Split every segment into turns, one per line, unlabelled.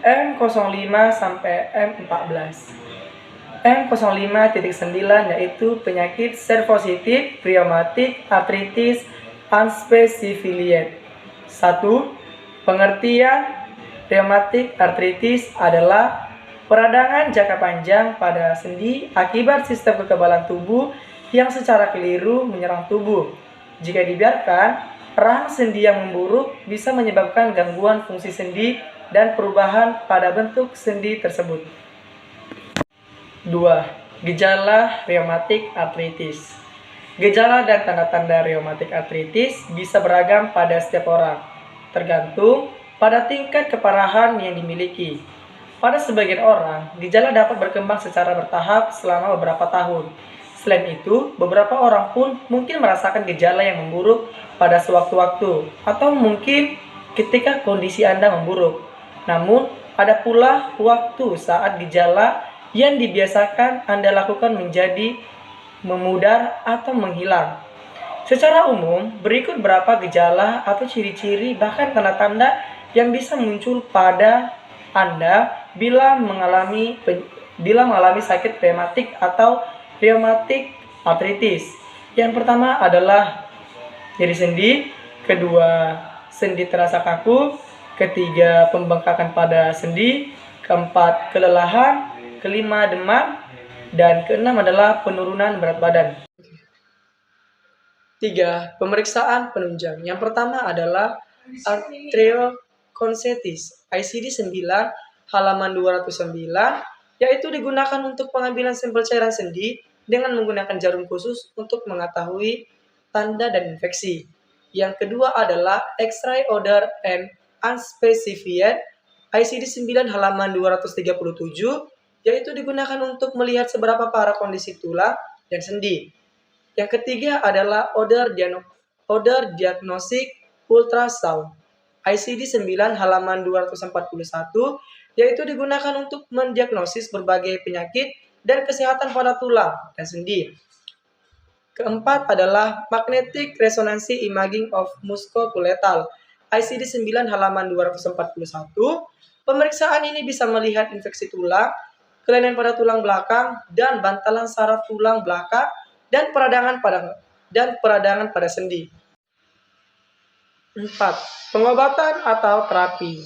M05 sampai M14. M05.9 yaitu penyakit seropositif rheumatic arthritis unspecified. 1. Pengertian rheumatic arthritis adalah peradangan jangka panjang pada sendi akibat sistem kekebalan tubuh yang secara keliru menyerang tubuh. Jika dibiarkan, rahang sendi yang memburuk bisa menyebabkan gangguan fungsi sendi dan perubahan pada bentuk sendi tersebut. 2. Gejala rheumatic arthritis. Gejala dan tanda-tanda rheumatic arthritis bisa beragam pada setiap orang, tergantung pada tingkat keparahan yang dimiliki. Pada sebagian orang, gejala dapat berkembang secara bertahap selama beberapa tahun. Selain itu, beberapa orang pun mungkin merasakan gejala yang memburuk pada sewaktu-waktu, atau mungkin ketika kondisi Anda memburuk. Namun, ada pula waktu saat gejala yang dibiasakan Anda lakukan menjadi memudar atau menghilang. Secara umum, berikut beberapa gejala atau ciri-ciri bahkan tanda-tanda yang bisa muncul pada Anda bila mengalami sakit rheumatik atau rheumatic arthritis. Yang pertama adalah nyeri sendi, kedua sendi terasa kaku, ketiga pembengkakan pada sendi, keempat kelelahan, kelima demam, dan keenam adalah penurunan berat badan. 3. Pemeriksaan penunjang. Yang pertama adalah arteriokonsetis ICD-9 halaman 209, yaitu digunakan untuk pengambilan sampel cairan sendi dengan menggunakan jarum khusus untuk mengetahui tanda dan infeksi. Yang kedua adalah X-ray odor and unspecified ICD-9 halaman 237, yaitu digunakan untuk melihat seberapa parah kondisi tulang dan sendi. Yang ketiga adalah odor diagnostic ultrasound ICD-9 halaman 241, yaitu digunakan untuk mendiagnosis berbagai penyakit dan kesehatan pada tulang dan sendi. Keempat adalah magnetic resonance imaging of musculoskeletal ICD-9 halaman 241. Pemeriksaan ini bisa melihat infeksi tulang, kelainan pada tulang belakang, dan bantalan saraf tulang belakang dan peradangan pada sendi. 4. Pengobatan atau terapi.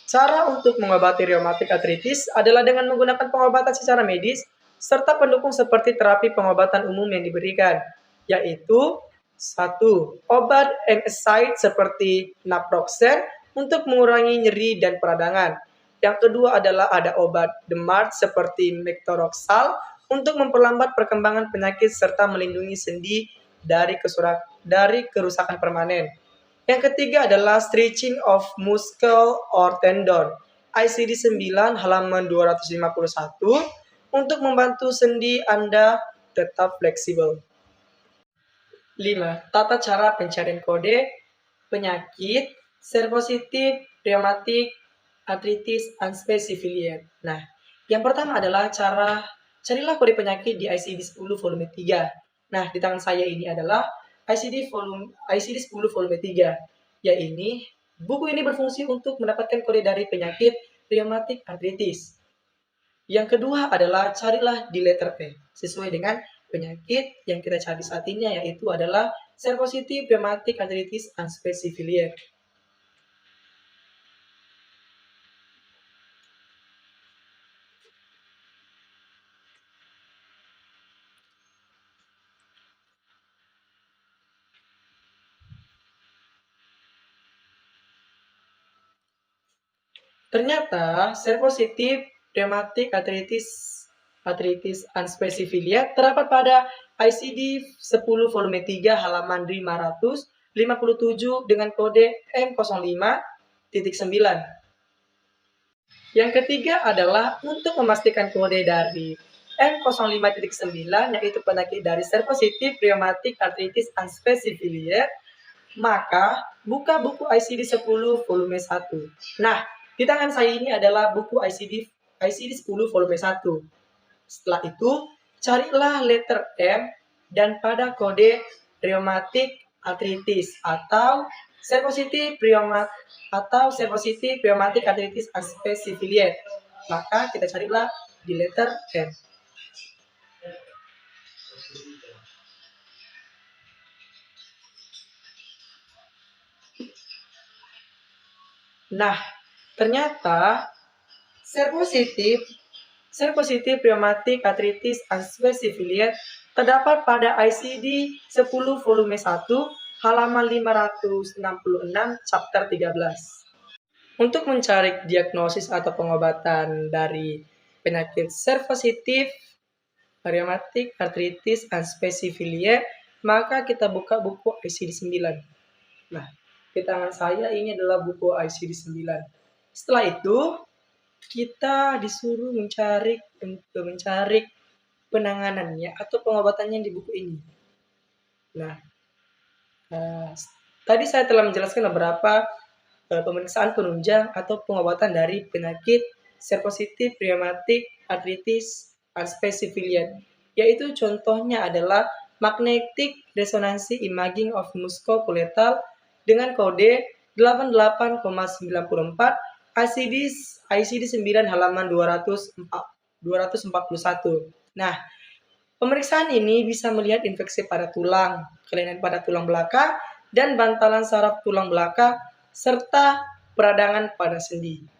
Cara untuk mengobati rheumatic arthritis adalah dengan menggunakan pengobatan secara medis serta pendukung seperti terapi pengobatan umum yang diberikan, yaitu 1. Obat NSAID seperti naproxen untuk mengurangi nyeri dan peradangan. Yang kedua adalah ada obat DMARD seperti metotrexate untuk memperlambat perkembangan penyakit serta melindungi sendi dari kerusakan permanen. Yang ketiga adalah stretching of muscle or tendon ICD-9 halaman 251 untuk membantu sendi Anda tetap fleksibel. 5. Tata cara pencarian kode penyakit seropositif rheumatic arthritis unspecified. Nah, yang pertama adalah carilah kode penyakit di ICD-10 volume 3. Nah, di tangan saya ini adalah ICD-10 volume 3. Buku ini berfungsi untuk mendapatkan kode dari penyakit rheumatic arthritis. Yang kedua adalah carilah di letter E, sesuai dengan penyakit yang kita cari saat ini, yaitu adalah seropositif rheumatic arthritis unspecified. Ternyata seropositif rheumatic arthritis unspecified terdapat pada ICD-10 volume 3 halaman 557 dengan kode M05.9. Yang ketiga adalah untuk memastikan kode dari M05.9, yaitu penyakit dari seropositif rheumatic arthritis unspecified, maka buka buku ICD-10 volume 1. Nah, di tangan saya ini adalah buku ICD-10 volume 1. Setelah itu, carilah letter M dan pada kode rheumatic arthritis atau seropositif rheumatic arthritis unspecified. Maka kita carilah di letter N. Nah, ternyata seropositif rheumatic arthritis unspecified terdapat pada ICD 10 volume 1 halaman 566 chapter 13. Untuk mencari diagnosis atau pengobatan dari penyakit seropositif rheumatic arthritis unspecified, maka kita buka buku ICD 9. Nah, di tangan saya ini adalah buku ICD 9. Setelah itu, kita disuruh mencari penanganannya atau pengobatannya di buku ini. Nah, tadi saya telah menjelaskan beberapa pemeriksaan penunjang atau pengobatan dari penyakit seropositif rheumatic arthritis unspecified, yaitu contohnya adalah magnetic resonance imaging of musculoskeletal dengan kode 88,94 ICD 9 halaman 241. Nah, pemeriksaan ini bisa melihat infeksi pada tulang, kelainan pada tulang belakang, dan bantalan saraf tulang belakang, serta peradangan pada sendi.